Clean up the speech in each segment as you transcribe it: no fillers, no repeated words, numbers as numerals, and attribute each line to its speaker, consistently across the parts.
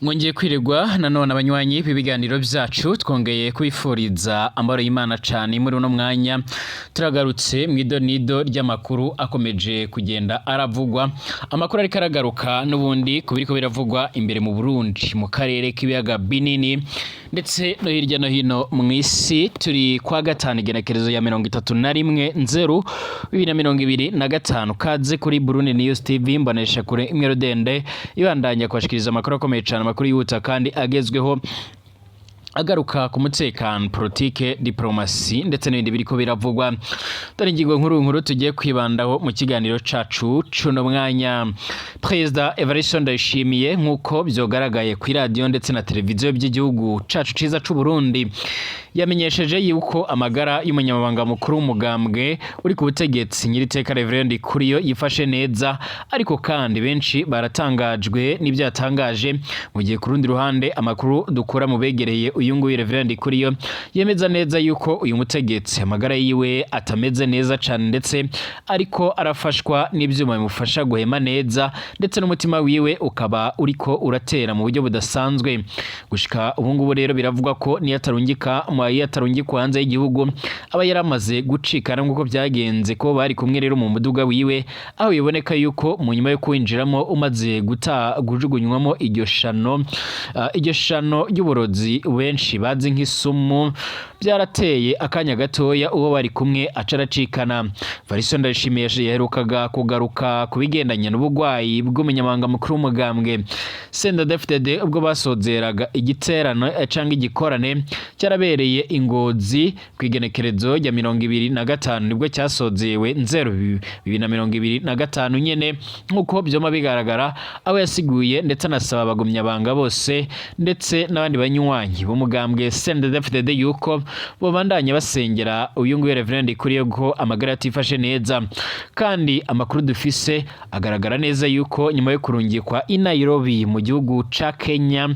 Speaker 1: Mwongeye kwirirwa nanone abanywanyi b'ibiganiro byacu twongeye kwifuriza amahoro y'Imana cyane muri uno mwanya turagarutse mu idonido ry'amakuru akomeje kugenda aravugwa amakuru ariko aragaruka n'ubundi kubiriko biravugwa imbere mu Burundi mu karere k'ibiyaga binini ndetse no hirya no hino mu isi turi kwa gatanu igenekerezo ya 31/0/2025 kaze kuri Burundi News TV mbonesha kure imwe rodende ibandanya kwashikiriza amakuru akomeye cyane amakuru yihuta kandi agezweho agaruka ku mutekano politike diplomasi ndetse n'ibindi biriko biravugwa dore ingingo nkuru tugiye kwibandaho mu kiganiro cacu cuno mwanya. President Evariste Ndayishimiye nkuko byogaragaye ku radio ndetse na televiziyo by'igihugu cacu ciza c'u Burundi yamenyesheje yuko amagara y'umunyamabanga mukuru w'umugambwe uri ku butegetsi Nyiriteka Reverend Kuriyo yifashe neza, ariko kandi benshi baratangajwe n'ibyatangaje mu gihe ku rundi ruhande amakuru dukura mu begereye uyu nguyu Reverend Kuriyo yemeza neza yuko uyu mutegetsi amagara yiwe atameze neza cyane ndetse ariko arafashwa n'ibyuma bimufasha guhema neza ndetse n'umutima wiwe ukaba uriko uratera mu buryo budasanzwe. Gushika ubu ngubu rero biravugwa ko niyatarungika hanze y'igihugu aba yaramaze gucikana nk'uko byagenze ko bari kumwe rero mu muduga wiwe, aho biboneka yuko mu nyuma yo kwinjiramo umaze gujugunywamo iryo shano ry'uburozi benshi bazi nk'isumu byarateye akanya gatoya uwo bari kumwe acaracikana. Evariste Ndayishimiye yaherukaga kugaruka kubigendanye n'ubugwayi bw'umunyamabanga mukuru w'umugambwe CNDD-FDD ubwo basozeraga igiterano cyangwa igikorane cyarabereye Ingozi kwigenekerezo rya 2025 nibwo cyasozewe 2025 nyene nkuko byoma bigaragara aho yasiguye ndetse anasaba abagumyabanga bose ndetse n'abandi banywanyi b'umugambwe CNDD-FDD yuko bobandanya basengera uyu nguyu Reverend Kuriyo ko amagara atifashe neza. Kandi amakuru dufise agaragara neza yuko nyuma yo kurungikwa i Nairobi mu gihugu ca Kenya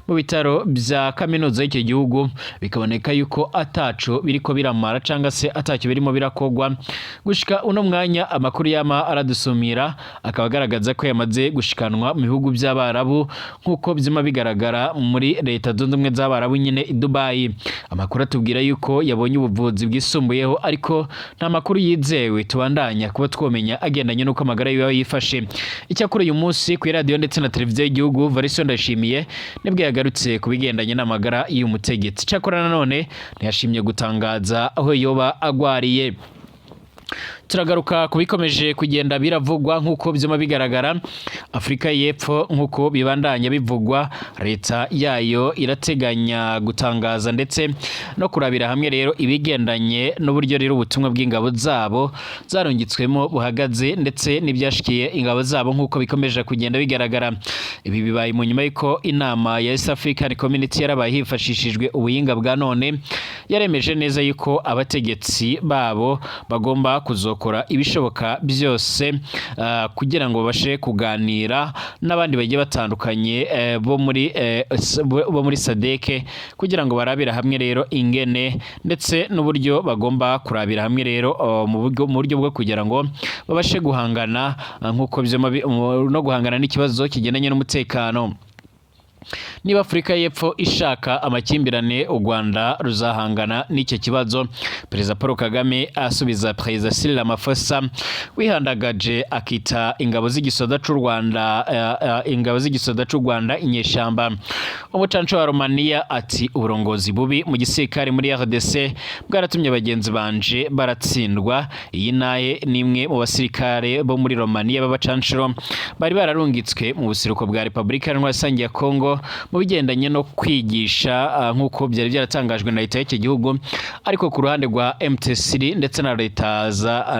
Speaker 1: mu bitaro bya kaminuza y'icyo gihugu bikaboneka yuko ataco biriko biramara cyangwa se atacyo birimo birakogwa. Gushika uno mwanya amakuru yama aradusumira akaba agaragaza ko yamaze gushikanwa mu bihugu by'Abarabu nkuko byima bigaragara muri leta zunze ubumwe z'Abarabu nyine i Dubai. Amakuru atubwira yuko yabonye ubuvuzi bwisumbuyeho, ariko nta makuru yizewe tubandanya kuba twomenya agendanye nuko amagara yiwe yifashe. Icyakora uyu munsi ku radio ndetse na televiziyo y'igihugu Evariste Ndayishimiye nibwo yagarutse kubigendanye n'amagara y'umutegetsi. Cyakora nanone ntiyashimye gutangaza aho yoba agwariye. Turagaruka kubikomeje kugenda biravugwa nkuko byoma bigaragara Afrika y'Epfo nkuko bibandanya bivugwa, leta yayo irateganya gutangaza ndetse no kurabira hamwe rero ibigendanye n'uburyo rero ubutumwa bw'ingabo zabo zarungitswemo buhagaze ndetse n'ibyashikiye ingabo zabo nkuko bikomeje kugenda bigaragara. Ibi bibaye mu nyuma y'iko inama ya East African Community yarabaye hifashishijwe ubuhinga bwa none yaremeje neza yuko abategetsi babo bagomba kuzokora ibishoboka byose kugira ngo babashe kuganira n'abandi bagiye batandukanye bo muri SADC kugira ngo barabira hamwe rero ingene ndetse n'uburyo bagomba kurabira hamwe rero mu buryo bwo kugira ngo babashe guhangana nkuko no guhangana n'ikibazo kigendanye n'umutekano. Niba Afrika y'Epfo ishaka amakimbirane u Rwanda ruzahangana n'icyo kibazo. Perezida Paul Kagame asubiza Perezida Cyril Ramaphosa wihandagaje akita ingabo z'igisoda c'u Rwanda inyeshamba. Umucanco wa Romania ati uburongozi bubi mu gisirikare muri RDC bwaratumye abagenzi banje baratsindwa. Iyi naye nimwe mu basirikare bo muri Romania b'abacancuro bari bararungitswe mu buseruko bwa Republika Iharanira ya Kongo mu bigendanye no kwigisha nkuko byari byaratangajwe na leta y'iki gihugu, ariko ku ruhande rwa MTC ndetse na leta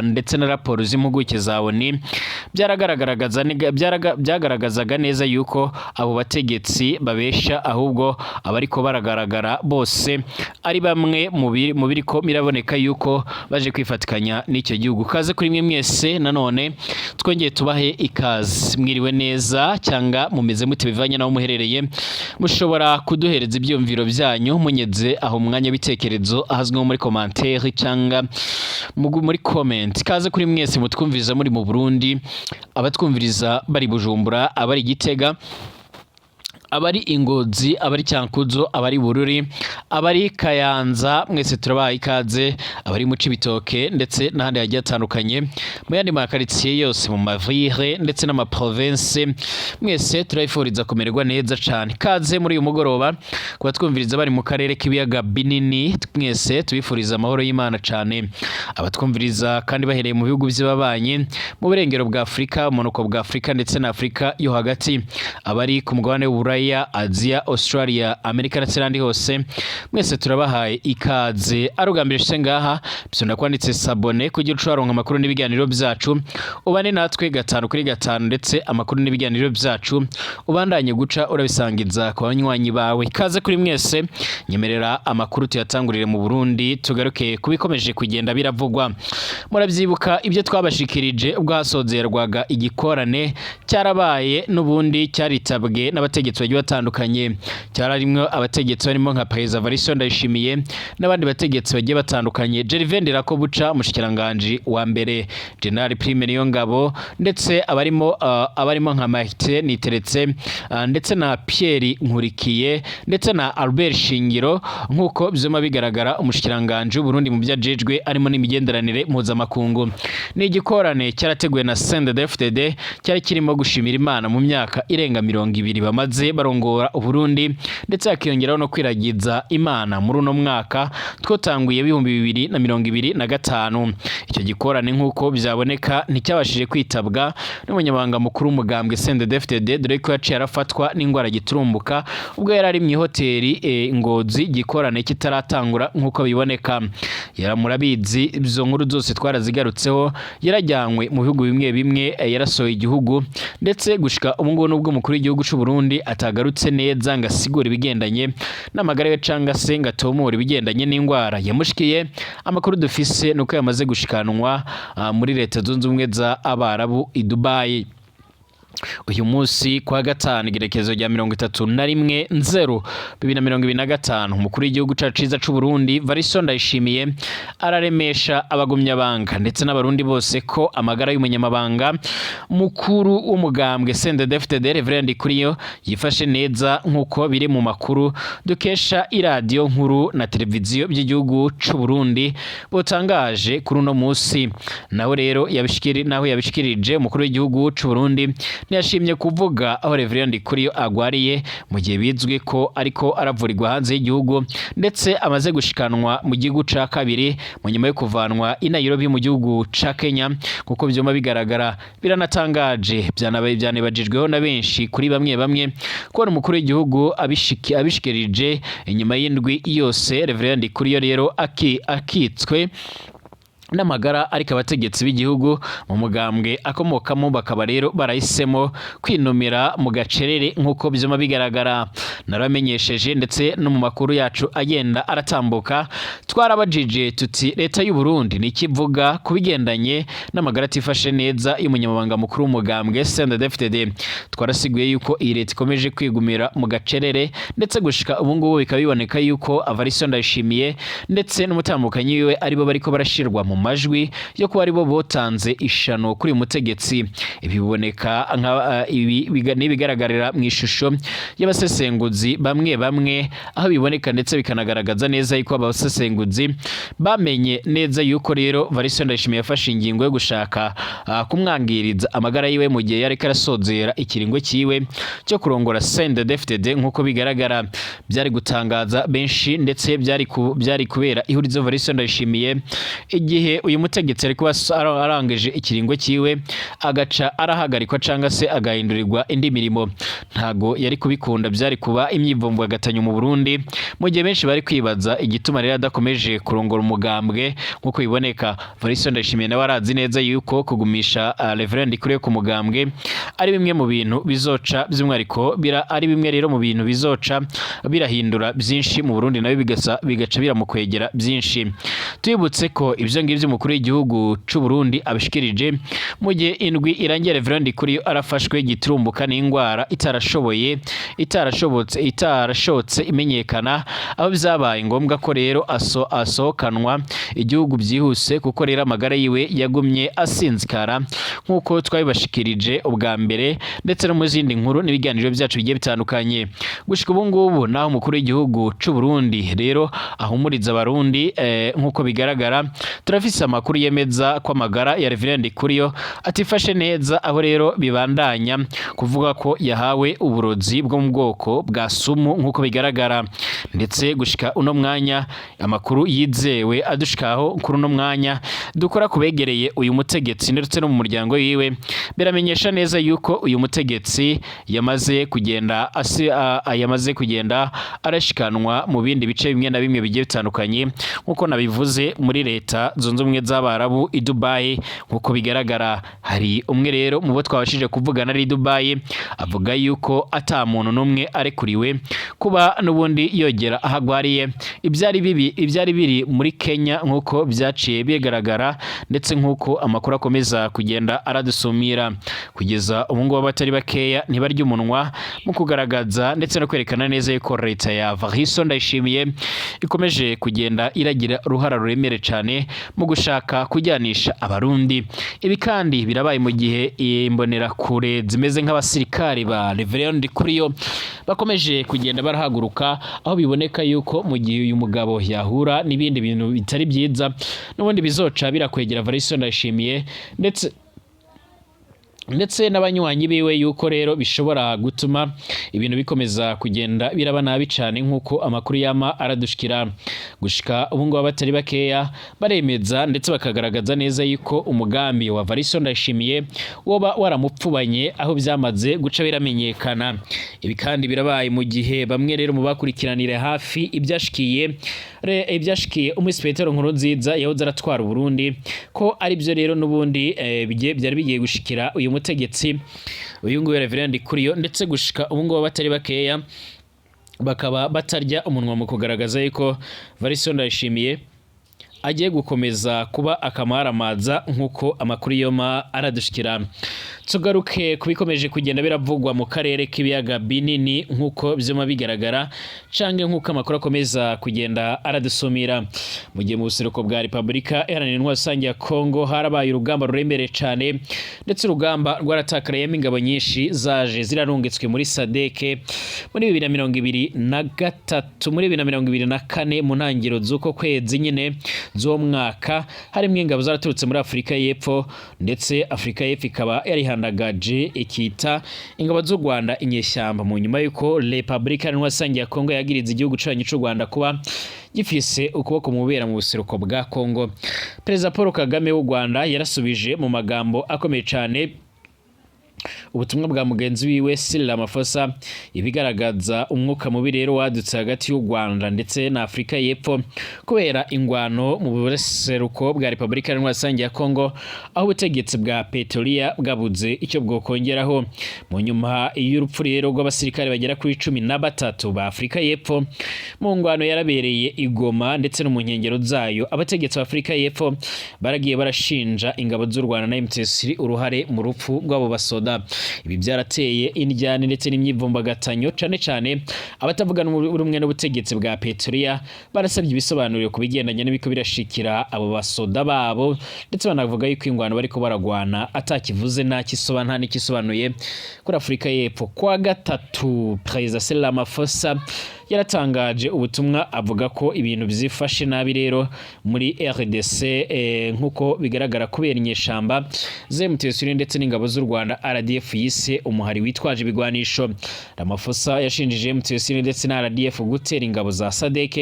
Speaker 1: ndetse na raporo z'impuguke za ONU byagaragazaga neza yuko abo bategetsi babesha, ahubwo abariko baragaragara bose ari bamwe mu biriko miraboneka yuko baje kwifatikanya n'icyo gihugu. Kaze kuri mwe mwese nanone twongeye tubahe ikaze, mwiriwe neza cyangwa mumeze mute bivanye naho muherereye. Mushobora kuduhereza ibyumviro byanyu munyeze aho mwanya bitekerezo ahazwe muri commentaire cyangwa muri comment. Kaze kuri mwese mutwumviriza muri mu Burundi, abatwumviriza bari Bujumbura, abari Gitega, abari Ingozi, abari Cyankuzo, abari Bururi, abari Kayanza, mwese turabaha ikaze, abari mu Cibitoke ndetse n'ahandi hagiye atandukanye mu yandi makaritsiye yose mu mavire ndetse n'ama province, mwese turabifuriza kumererwa neza cyane. Kaze muri uyu mugoroba kuba twumviriza bari mu karere k'ibiyaga binini, mwese tubifuriza amahoro y'Imana cyane. Abatwumviriza kandi bahereye mu bihugu by'ababanyi mu burengero bwa Afrika, umunuko bwa Afrika ndetse na Afrika yo hagati, abari ku mugabane w'Uburaya, Asia, Australia, Amerika ndetse n'andi hose, mwese turabahaye ikaze. Arugambirije ngaha bisonda kwanditse sabone kugira ucaronka amakuru n'ibiganiro byacu, ubane natwe 5 kuri 5 ndetse amakuru n'ibiganiro byacu ubandanye guca urabisangiza ku banywanyi bawe. Ikaze kuri mwese, nyemerera amakuru tuyatangurire mu Burundi tugaruke kubikomeje kugenda biravugwa. Murabyibuka ibyo twabashikirije ubwo hasozerwaga igikorane cyarabaye n'ubundi cyaritabwe n'abategetsi bagiye batandukanye, cyararimwe abategetsi barimo nka Perezida Evariste Ndayishimiye n'abandi bategetsi bagiye batandukanye, Gervais Ndirakobuca mushikiranganje wa mbere, General Prime Niyongabo ndetse abarimo nka Martin Niteretse ndetse na Pierre Nkurikiye ndetse na Albert Shingiro. Nkuko byoma bigaragara umushikiranganje w'u Burundi mu byajejwe arimo n'imigenderanire mpuzamakungu. Ni igikorane cyarateguwe na CNDD-FDD cyari kirimo gushimira Imana mu myaka irenga 20 bamaze barongora u Burundi, ndetse akiyongeraho no kwiragiza Imana muri uno mwaka twotanguye 2025. Icyo gikorane nkuko byaboneka nticyabashije kwitabwa n'umunyamabanga mukuru w'umugambwe CNDD-FDD, dore ko yaciye arafatwa n'ingwara giturumbuka ubwo yari ari mu hoteli Ngozi, gikorane kitaratangura nkuko biboneka. Yaramurabizi izo nkuru zose twarazigarutseho, yarajyanywe mu bihugu bimwe bimwe, yarasohoye igihugu ndetse gushika ubungubu nubwo umukuru w'igihugu cy'u Burundi atagarutse neza ngasigura ibigendanye n'amagara ye canga se ngatomora ibigendanye n'ingwara yamushikiye. Amakuru dufise nuko yamaze gushikanwa muri Leta Zunze Ubumwe za Abarabu i Dubai. Uyu munsi kwa gatanu igerekezo rya 31/0/2025, umukuru w'igihugu ciza c'u Burundi Evariste Ndayishimiye araremesha abagumyabanga ndetse n'abarundi bose ko amagara y'umunyamabanga mukuru w'umugambwe CNDD-FDD Reverend Ndikuriyo yifashe neza nkuko biri mu makuru dukesha iradiyo nkuru na televiziyo by'igihugu c'u Burundi botangaje kuri uno munsi. Naho rero yabishikirije umukuru w'igihugu c'u Burundi ntiyashimye kuvuga aho Reverend Ndikuriyo agwariye mu gihe bizwi ko ariko aravurirwa hanze y'igihugu ndetse amaze gushikanwa mu gihugu ca kabiri mu nyuma yo kuvanwa i Nairobi mu gihugu ca Kenya. Kuko byoma bigaragara biranatangaje, byanebajijweho na benshi kuri bamwe ko umukuru w'igihugu abishikirije inyuma y'indwi yose Reverend Ndikuriyo rero akitswe n'amagara, ariko abategetsi b'igihugu mu mugambwe akomokamo bakaba rero barahisemo kwinumira mu gacerere nkuko byoma bigaragara. Naramenyesheje ndetse no mu makuru yacu agenda aratambuka twarabajije tuti leta y'u Burundi nikivuga kubigendanye n'amagara atifashe neza y'umunyamabanga mukuru w'umugambwe CNDD-FDD. Twarasiguye yuko iyi leta ikomeje kwigumira mu gacerere ndetse gushika ubungubu bikaba biboneka yuko Evariste Ndayishimiye ndetse n'umutambukanyi wiwe aribo bariko barashirwa mu majwi yo kuba aribo botanze ishano kuri umutegetsi. Ibi biboneka n'ibigaragarira mu ishusho y'abasesenguzi bamwe aho biboneka ndetse bikanagaragaza neza yuko abasesenguzi bamenye neza yuko rero Evariste Ndayishimiye yafashe ingingo yo gushaka kumwangiriza amagara yiwe mu gihe yari karasozera ikiringo kiwe cyo kurongora CNDD-FDD. nkuko bigaragara byari gutangaza benshi ndetse byari kubera ihurizo Evariste Ndayishimiye igihe uyu mutegetsi ari kuba arangije ikiringo kiwe agaca arahagarikwa canga se agahindurirwa indi mirimo. Ntago yari kubikunda, byari kuba imyivumbo agatanyo mu Burundi mu gihe benshi bari kwibaza igituma rero adakomeje kurongora umugambwe nkuko biboneka. Evariste Ndayishimiye nawe arazi neza yuko kugumisha Reverend Ndikuriyo ku mugambwe ari bimwe mu bintu bizoca by'umwariko ari bimwe rero mu bintu bizoca birahindura byinshi mu Burundi, nawe bigaca biramukwegera byinshi. Tuyibutse ko ibyo ngibyo vy'umukuru w'igihugu c'u Burundi abishikirije mu gihe indwi irangiye Reverend Ndikuriyo arafashwe giturumbuka n'ingwara itarashobotse imenyekana, aho vyabaye ngombwa ko rero asohokanwa igihugu vyihuse kuko rero amagara yiwe yagumye asinzikara nk'uko twabibashikirije ubwa mbere ndetse no mu zindi nkuru n'ibiganiro vyacu bigiye bitandukanye. Gushika ubu ngubu naho umukuru w'igihugu c'u Burundi rero ahumuriza abarundi nk'uko bigaragara, turafise amakuru yemeza ko amagara ya Reverend Ndikuriyo atifashe neza, aho rero bibandanya kuvuga ko yahawe uburozi bwo mu bwoko bwa sumu nk'uko bigaragara, ndetse gushika uno mwanya amakuru yizewe adushikaho kuri uno mwanya dukora kubegereye uyu mutegetsi ndetse no mu muryango wiwe, biramenyesha neza yuko uyu mutegetsi yamaze kugenda arashikanwa mu bindi bice bimwe na bimwe bigiye bitandukanye nk'uko nabivuze muri leta zunze ubumwe z'Abarabu i Dubai. Nk'uko bigaragara hari umwe rero mu bo twabashije kuvugana ari Dubai avuga yuko ata muntu n'umwe arekuriwe kuba n'ubundi yogera ahagwariye. Ibyari biri muri Kenya nk'uko byaciye bigaragara ndetse nk'uko amakuru akomeza kugenda aradusumira, kugeza ubu ngubu abatari bakeya ntibarya umunwa mu kugaragaza ndetse no kwerekana neza yuko leta ya Variso Ndayishimiye ikomeje kugenda iragira uruhara ruremere cyane mu gushaka kujyanisha abarundi. Ibi kandi birabaye mu gihe imbonera kure zimeze nk'abasirikari ba Reverend Ndikuriyo bakomeje kugenda barahaguruka, aho biboneka yuko mu gihe uyu mugabo yahura n'ibindi bintu bitari byiza n'ubundi bizoca birakwegera Variso Ndayishimiye ndetse n'abanywanyi biwe yuko rero bishobora gutuma ibintu bikomeza kugenda biraba nabi cyane nk'uko amakuru yama aradushikira. Gushika ubu ngubu abatari bakeya baremeza ndetse bakagaragaza neza yuko umugambi wa Variso Ndayishimiye woba waramupfubanye, aho byamaze guca biramenyekana. Ibi kandi birabaye mu gihe bamwe rero mu bakurikiranire hafi ibyashikiye Umusipetero Nkurunziza yahoze aratwara Burundi ko ari byo rero n'ubundi byari bigiye gushikira uyu mutegetsi uyu nguyu Reverend Ndikuriyo, ndetse gushika ubu ngubu batari bakeya bakaba batarya umunwa mu kugaragaza yuko Variso Ndayishimiye agiye gukomeza kuba akamaramaza nk'uko amakuru yoma aradushikira. Tugaruke kubikomeje kugenda biravugwa mu karere k'ibiyaga binini nk'uko byoma bigaragara canke nk'uko amakuru akomeza kugenda aradusumira. Mu gihe mu buseruko bwa Repubulika Iharanira Intwaro Rusange ya Kongo harabaye urugamba ruremere cane, ndetse urugamba rwaratakayemo ingabo nyinshi zaje zirarungitswe muri SADC muri 2023 muri 2024 mu ntangiro z'uko kwezi nyine z'uwo mwaka, harimo ingabo zaraturutse muri Afurika y'Epfo, ndetse Afurika y'Epfo ikaba yarihandagaje ikita ingabo z'u Rwanda inyeshyamba mu nyuma yuko Repubulika Iharanira Intwaro Rusange ya Kongo yagiriza igihugu cyanyu cy'u Rwanda kuba gifise ukuboko mu bubera mu buseruko bwa Kongo. Perezida Paul Kagame w'u Rwanda yarasubije mu magambo akomeye cyane ubutumwa bwa mugenzi wiwe Cyril Ramaphosa ibigaragaza umwuka mubi rero wadutse hagati y'u Rwanda ndetse na Afurika y'Epfo kubera ingwano mu buseruko bwa Repubulika Iharanira Intwaro Rusange ya Kongo, aho ubutegetsi bwa Pretoria bwabuze icyo bwokongeraho mu nyuma y'urupfu rero rw'abasirikare bagera kuri 13 ba Afurika y'Epfo mu ngwano yarabereye i Goma ndetse no mu nkengero zayo. Abategetsi ba Afurika y'Epfo baragiye barashinja ingabo z'u Rwanda na M23 uruhare mu rupfu rw'abo basoda. Ibi byarateye indyane ndetse n'imyivumbagatanyo cyane cyane abatavuga rumwe n'ubutegetsi bwa Pretoria barasabye ibisobanuro ku bigendanye n'ibiko birashikira abo basoda babo, ndetse banavuga yuko ingwano bariko baragwana atakivuze nta n'ikisobanuye kuri Afurika y'Epfo. Kwa gatatu Perezida Cyril Ramaphosa yaratangaje ubutumwa avuga ko ibintu byifashe nabi rero muri RDC nkuko bigaragara kubera inyeshamba ZM23 ndetse n'ingabo z'u Rwanda RDF yise umuhari witwaje ibigwanisho. Ramaphosa yashinjije M23 ndetse na RDF gutera ingabo za SADC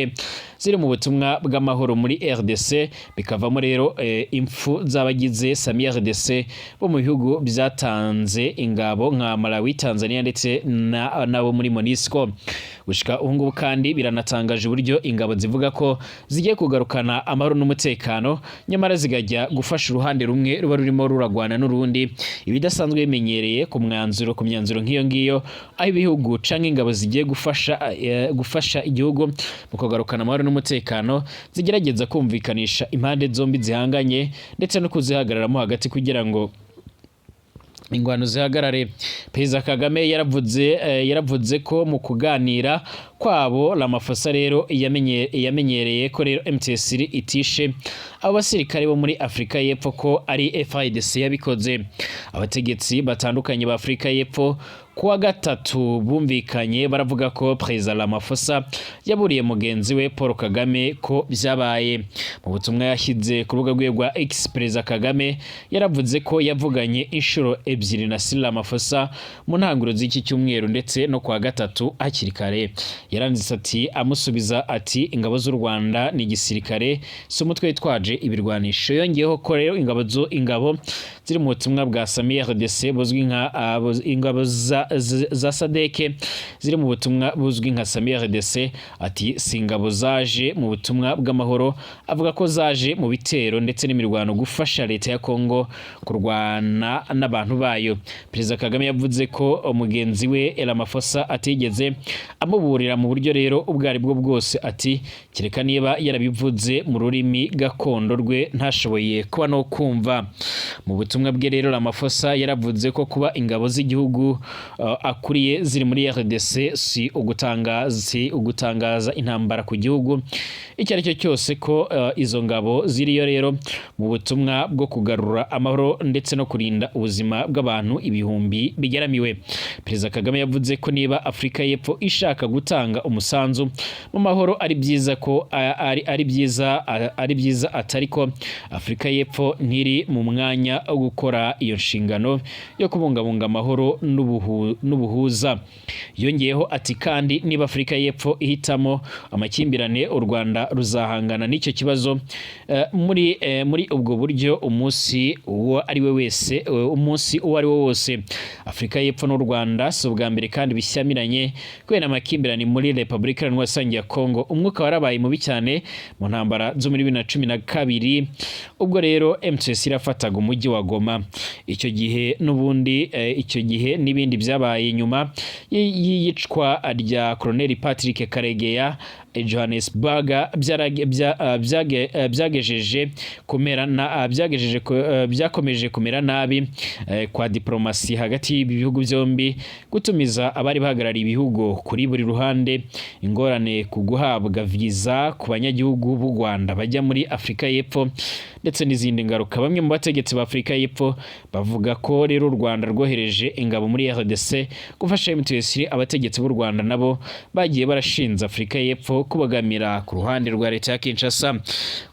Speaker 1: ziri mu butumwa bw'amahoro muri RDC, bikavamo rero impfu z'abagize Sami RDC bo mu bihugu byatanze ingabo nka Malawi, Tanzania ndetse nabo muri MONUSCO. Gushika ubu kandi biranatangaje uburyo ingabo zivuga ko zigiye kugarukana amahoro n'umutekano, nyamara zigajya gufasha uruhande rumwe ruba rurimo ruragwana n'urundi, ibidasanzwe bimenyereye ku myanzuro nk'iyo ngiyo, aho ibihugu canke ingabo zigiye gufasha igihugu mu kugarukana amahoro n'umutekano zigerageza kumvikanisha impande zombi zihanganye ndetse no kuzihagararamo hagati kugira ngo ingwano zihagarare. Perezida Kagame yaravuze ko mu kuganira kwabo Ramaphosa rero yamenyereye ko rero M23 itishe abo basirikare bo muri Afrika y'Epfo ko ari FARDC yabikoze. Abategetsi batandukanye ba Afrika y'Epfo kuwa gatatu bumvikanye baravuga ko Perezida Ramaphosa yaburiye mugenzi we Paul Kagame ko byabaye. Mu butumwa yashyize ku rubuga rwe rwa X, Perezida Kagame yaravuze ko yavuganye inshuro ebyiri na Cyril Ramaphosa mu ntangiriro z'iki cyumweru ndetse no kuwa gatatu hakiri kare. Yaranditse ati amusubiza ati ingabo z'u Rwanda ni igisirikare si umutwe witwaje ibirwanisho. Yongeyeho ko rero ingabo ziri mu butumwa bwa SAMIRDC buzwi nka ingabo za Sadeke ziri mu butumwa buzwi nka SAMIRDC, ati si ingabo zaje mu butumwa bw'amahoro, avuga ko zaje mu bitero ndetse n'imirwano gufasha leta ya Kongo kurwana n'abantu bayo. Perezida Kagame yavuze ko mugenzi we Ramaphosa atigeze amuburira mu buryo rero ubwo ari bwo bwose, ati kereka niba yarabivuze mu rurimi gakondo rwe ntashoboye kuba no kumva. Mu butumwa bwe rero Ramaphosa yaravuze ko kuba ingabo z'igihugu akuriye ziri muri RDC si ugutangaza intambara ku gihugu icyo ari cyo cyose, ko izo ngabo ziriyo rero mu butumwa bwo kugarura amahoro ndetse no kurinda ubuzima bw'abantu ibihumbi bigeramiwe. Perezida Kagame yavuze ko niba Afrika y'Epfo ishaka gutanga umusanzu mu mahoro ari byiza ko ari byiza atari ko Afrika y'Epfo ntiri mu mwanya wo gukora iyo nshingano yo kubungabunga amahoro n'ubuhuza. Yongeyeho ati kandi niba Afrika y'Epfo ihitamo amakimbirane u Rwanda ruzahangana n'icyo kibazo muri ubwo buryo umunsi uwo ari wo wose. Afrika y'Epfo n'u Rwanda si ubwa mbere kandi bishyamiranye kubera amakimbirane muri Repubulika Iharanira Demokarasi ya Kongo. Umwuka warabaye mubi cyane mu ntambara zo muri 2012 ubwo rero M23 irafataga umujyi wa Goma. Icyo gihe n'ibindi byabaye nyuma y'iyicwa rya Colonel Patrick Karegeya Johannesburg byakomeje kumera nabi kwa diplomasi hagati y'ibihugu byombi, gutumiza abari bahagarariye ibihugu kuri buri ruhande, ingorane ku guhabwa visa ku banyagihugu b'u Rwanda bajya muri Afrika y'Epfo ndetse n'izindi ngaruka. Bamwe mu bategetsi ba Afrika y'Epfo bavuga ko rero u Rwanda rwohereje ingabo muri RDC gufasha M23. Abategetsi b'u Rwanda nabo bagiye barashinza Afrika y'Epfo kubagamira ku ruhande rwa leta ya Kinshasa.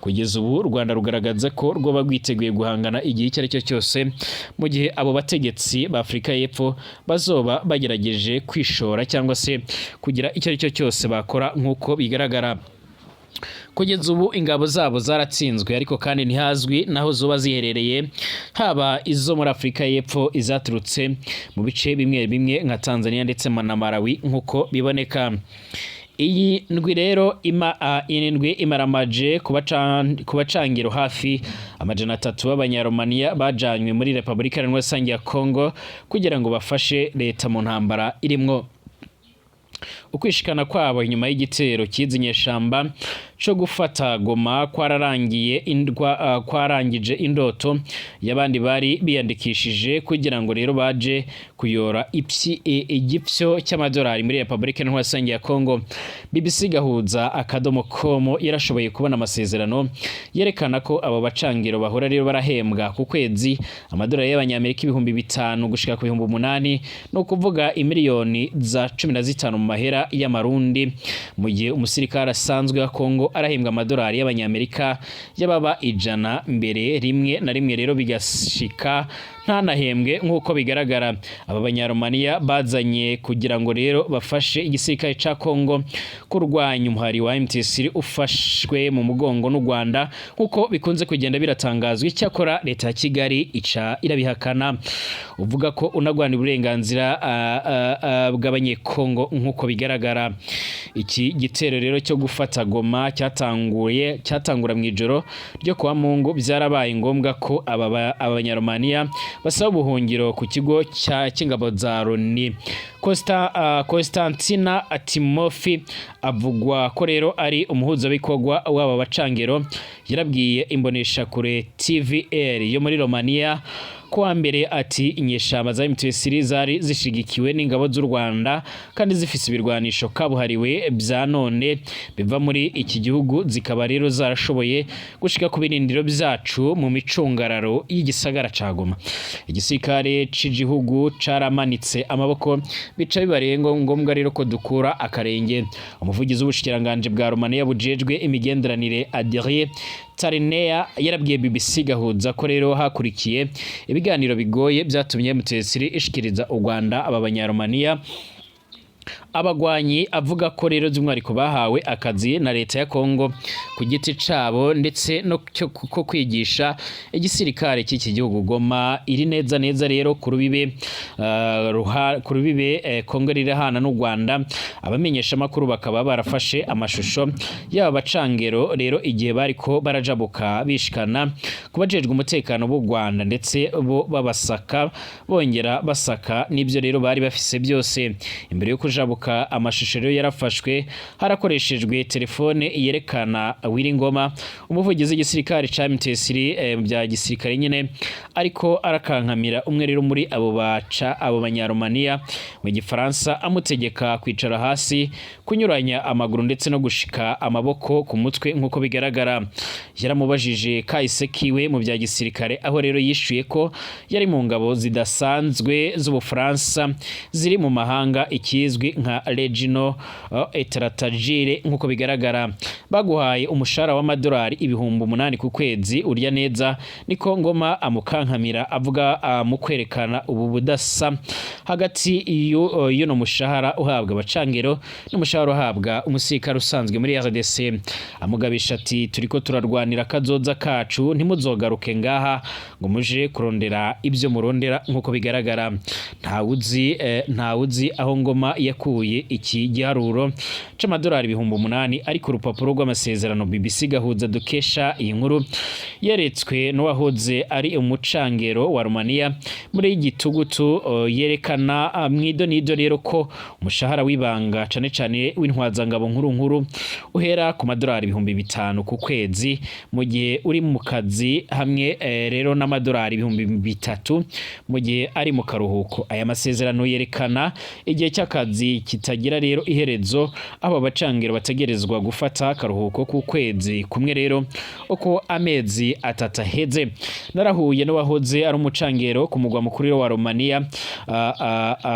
Speaker 1: Kugeza ubu u Rwanda rugaragaza ko rwoba rwiteguye guhangana igihe icyo ari cyo cyose mu gihe abo bategetsi ba Afrika y'Epfo bazoba bagerageje kwishora cyangwa se kugira icyo ari cyo cyose bakora nk'uko bigaragara. Kugeza ubu ingabo zabo zaratsinzwe, ariko kandi ntihazwi naho zoba ziherereye, haba izo muri Afrika y'Epfo, izaturutse mu bice bimwe bimwe nka Tanzania ndetse na Malawi nk'uko biboneka. Iyi ndwi rero imaramaje kubacangiro hafi 300 b'Abanyaromania bajanywe muri Repubulika Iharanira Demokarasi ya Kongo kugira ngo bafashe leta mu ntambara irimwo. Ukwishikana kwabo inyuma y'igitero cy'izinyeshamba cyo gufata Goma kwarangije indoto y'abandi bari biyandikishije kugira ngo rero baje kuyora igipfyo cy'amadolari muri Repubulika Iharanira Demokarasi ya Kongo. BBC Gahuza .com yarashoboye kubona amasezerano yerekana ko abo bacangiro bahora rero barahembwa ku kwezi amadolari y'Abanyamerika 5,000 gushika ku 8,000, no kuvuga imiliyoni za 15 mu mahera y'amarundi, mu gihe umusirikare asanzwe wa Kongo arahembwa amadolari y'Abanyamerika y'ababa 100 mbere rimwe na rimwe rero bigashika ntanahembwe nk'uko bigaragara. Aba Banyaromania bazanye kugira ngo rero bafashe igisirikare ca Kongo kurwanya umuhari wa M23 ufashwe mu mugongo n'u Rwanda nk'uko bikunze kugenda biratangazwa. Icyakora leta ya Kigali ica irabihakana, uvuga ko unagwana uburenganzira bw'Abanyekongo nk'uko bigaragara. Iki gitero rero cyo gufata Goma cyatangura mu ijoro ryo kwa Mungu byarabaye ngombwa ko Abanyaromania basaba ubuhungiro ku kigo cy'ingabo za Loni. Constantina Timofi avugwa ko rero ari umuhuzabikorwa w'aba bacangero yarabwiye imbonesha kure TVR yo muri Romania kuwa mbere ati inyeshamba za M23 zari zishigikiwe n'ingabo z'u Rwanda kandi zifise ibirwanisho kabuhariwe bya none biva muri iki gihugu, zikaba rero zarashoboye gushika ku birindiro byacu mu micungararo y'igisagara ca Goma. Igisirikare c'igihugu caramanitse amaboko bica bibarengo ngombwa rero ko dukura akarenge. Umuvugizi w'ubushikiranganje bwa Romania bujejwe imigenderanire Adrien Tarinea yarabwiye BBC Gahuza ko rero hakurikiye ibiganiro bigoye byatumye M23 ishikiriza u Rwanda aba banyaromania abagwanyi, avuga ko rero by'umwariko bahawe akazi na leta ya Kongo ku giti cabo ndetse no ko kwigisha igisirikare cy'iki gihugu. Goma iri neza rero ku rubibe Kongo rirahana n'u Rwanda. Abamenyesha makuru bakaba barafashe amashusho y'aba bacangero rero igihe bariko barajabuka bishikana kubajejwe umutekano b'u Rwanda ndetse bo babasaka bongera basaka n'ibyo rero bari bafise byose. Imbere yo kujabuka amashusho rero yarafashwe harakoreshejwe telefone yerekana Wiringoma, umuvugizi w'igisirikare ca M23 bya gisirikare nyene, ariko arakankamira umwe rero muri abo banyaromania mu gifaransa amutegeka kwicara hasi, kunyuranya amaguru ndetse no gushika amaboko ku mutwe nkuko bigaragara. Yaramubajije kahise kiwe mu bya gisirikare, aho rero yishuye ko yari mu ngabo zidasanzwe z'Ubufaransa ziri mu mahanga ikizwi nka Regino Etrategire nkuko bigaragara. Baguhaye umushara w'amadolari 8,000 ku kwezi urya neza, niko Ngoma amukankamira avuga mu kwerekana ubu budasa hagati y'uno mushahara uhabwa abacangero n'umushahara uhabwa umusirikare usanzwe muri RDC. Amugabisha ati turiko turarwanira kazoza kacu, ntimuzogaruke ngaha ngo muje kurondera ibyo murondera nkuko bigaragara. Ntawuzi aho Ngoma yakuye iki giharuro c'amadolari 8,000, ariko urupapuro rw'amasezerano BBC Gahuza dukesha iyi nkuru yeretswe n'uwahoze ari umucangero wa Romania muri igitugutu yerekana mwidonido rero ko umushahara w'ibanga cane w'intwazangabo nkuru uhera ku madolari 5,000 ku kwezi, mu gihe uri mu kazi, hamwe rero n'amadolari 3,000 mu gihe ari mu karuhuko. Aya masezerano yerekana igihe cy'akazi kitagira rero iherezo, abo bacangero bategerezwa gufata karuhuko ku kwezi kumwe rero uko amezi 3 aheze. Narahuye n'uwahoze ari umucangero ku mugwa mukuru wa Romania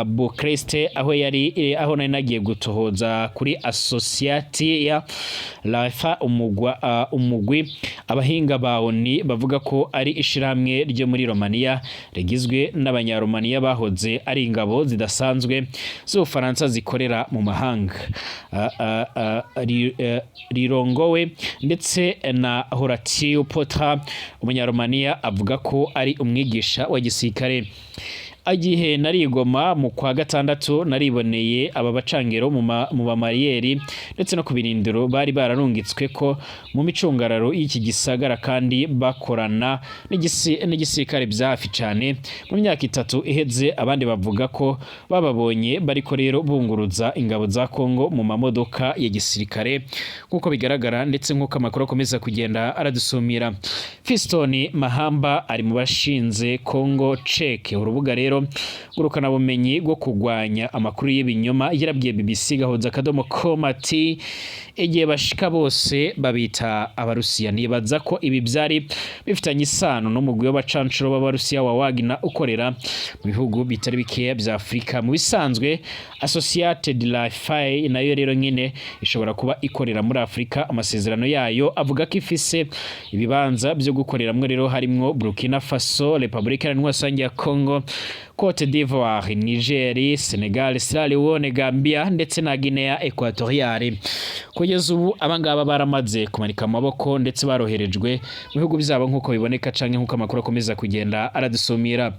Speaker 1: Bucharest, aho nari nagiye gutohoza kuri Associatia Lafa, umugwi abahinga ba ONU bavuga ko ari ishiramwe ryo muri Romania rigizwe n'abanyaromania bahoze ari ingabo zidasanzwe z'Ubufaransa zikorera mu mahanga. Rirongowe ndetse na Horatio Potter, umunyaromania avuga ko ari umwigisha wa gisirikare. Agihe narigoma mu kwa gatandatu nariboneye aba bacangero mu bamariyeri ndetse no kubirindiro bari bararungitswe ko mu micungararo y'iki gisagara, kandi bakorana n'igisirikare byafi cyane mu myaka 3 iheze. Abandi bavuga ko bababonye bariko rero bunguruza ingabo za Kongo mu mamodoka ya gisirikare nkuko bigaragara, ndetse nkuko amakuru akomeza kugenda aradusumira. Fiston Mahamba ari mu bashinze Congo Check, urubuga rero gurukana bumenyi bwo kugwanya amakuru y'ibinyoma. Yarabwiye BBC Gahuza.com ati igihe bashika bose babita abarusiya. Nibaza ko ibi byari bifitanye isano n'umugwi w'abacancuro b'abarusiya wa Wagner ukorera mu bihugu bitari bikeya bya Afrika. Mu bisanzwe Associated Lafaye nayo rero nyine ishobora kuba ikorera muri Afrika. Amasezerano yayo avuga ko ifise ibibanza byo gukoreramwe rero harimwo Burkina Faso, Republika Iharanira ya Congo, Cote d'Ivoire, Niger, Senegal, Sierra Leone, Gambia ndetse na Guinea Equatoriale. Kugeza ubu abangaba baramaze kumanika amaboko ndetse baroherejwe mu bihugu byabo nkuko biboneka canke nkuko amakuru akomeza kugenda aradusumira.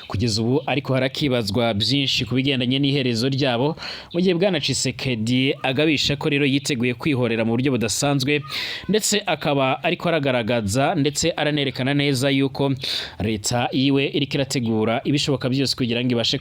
Speaker 1: kugeza ubu ariko harakibazwa byinshi ku bigendanye n'iherezo ryabo mu gihe bwana Tshisekedi agabisha ko rero yiteguye kwihorera mu buryo budasanzwe ndetse akaba ariko aragaragaza ndetse aranerekana neza yuko leta yiwe iriko irategura ibishoboka byose kugira ngo ibashe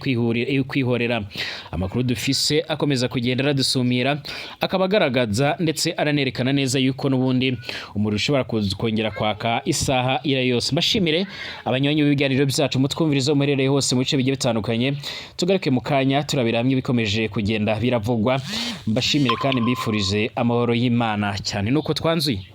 Speaker 1: kwihorera. Amakuru dufise akomeza kugenda aradusumira akaba agaragaza ndetse aranerekana neza yuko n'ubundi umuriro ushobora kongera kwaka isaha ira yose. Mbashimire abanywanyi b'ibiganiro byacu mutwumvirizo muherereye hose mu bice bigiye bitandukanye, tugaruke mu kanya turabira hamwe bikomeje kugenda biravugwa. Mbashimire kandi mbifurize amahoro y'Imana cyane nuko twanzuye.